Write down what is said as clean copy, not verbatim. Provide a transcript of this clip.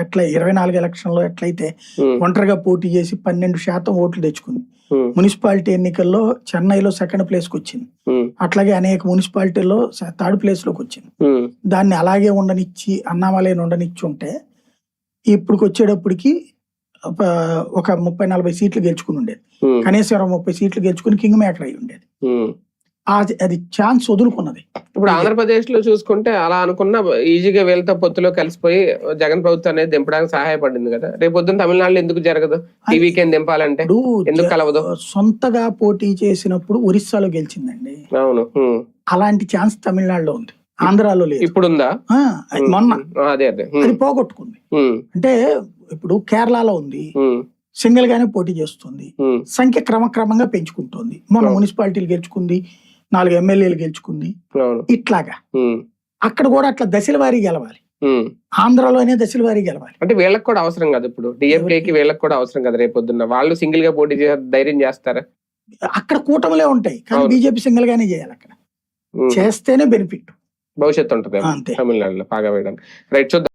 ఎట్లా 24 ఎలక్షన్లో ఎట్లయితే ఒంటరిగా పోటీ చేసి 12% ఓట్లు తెచ్చుకుంది. మున్సిపాలిటీ ఎన్నికల్లో చెన్నైలో సెకండ్ ప్లేస్కి వచ్చింది. అట్లాగే అనేక మున్సిపాలిటీల్లో థర్డ్ ప్లేస్ లోకి వచ్చింది. దాన్ని అలాగే ఉండనిచ్చి అన్నామలైన ఉండనిచ్చి ఉంటే ఇప్పుడు వచ్చేటప్పటికి ఒక 30-40 సీట్లు గెలుచుకుని ఉండేది. కనీసం 30 సీట్లు గెలుచుకుని కింగ్ మేకర్ అయి ఉండేది. అది ఛాన్స్ వదులుకున్నది. ఇప్పుడు ఆంధ్రప్రదేశ్ లో చూసుకుంటే అలా అనుకున్న ఈజీగా వీళ్ళతో పొత్తులో కలిసిపోయి జగన్ ప్రభుత్వం అనేది దింపడానికి సహాయపడింది కదా. రేపు పొద్దున్న తమిళనాడులో ఎందుకు జరగదు? టీవీకేం దింపాలంటే ఎందుకు కలవదు? సొంతగా పోటీ చేసినప్పుడు ఒరిస్సాలో గెలిచిందండి. అవును, అలాంటి ఛాన్స్ తమిళనాడులో ఉంది, ఆంధ్రాలో లేదు. ఇప్పుడుందా? మొన్న అదే అది పోగొట్టుకుంది. అంటే ఇప్పుడు కేరళలో ఉంది, సింగిల్ గానే పోటీ చేస్తుంది, సంఖ్య క్రమక్రమంగా పెంచుకుంటోంది. మొన్న మున్సిపాలిటీలు గెలుచుకుంది, 4 ఎమ్మెల్యేలు గెలుచుకుంది. ఇట్లాగా అక్కడ కూడా అట్లా దశల వారీ గెలవాలి. ఆంధ్రాలోనే దశల వారీ గెలవాలి. అంటే వీళ్ళకి కూడా అవసరం కదా, ఇప్పుడు డిఎంకేకి వీళ్ళకి కూడా అవసరం కదా. రేపు పొద్దున్న వాళ్ళు సింగిల్ గా పోటీ ధైర్యం చేస్తారా? అక్కడ కూటమిలే ఉంటాయి, కానీ బీజేపీ సింగిల్ గానే చేయాలి. అక్కడ చేస్తేనే బెనిఫిట్, భవిష్యత్తు ఉంటుంది తమిళనాడులో బాగా వేయడానికి. రైట్, చూద్దాం.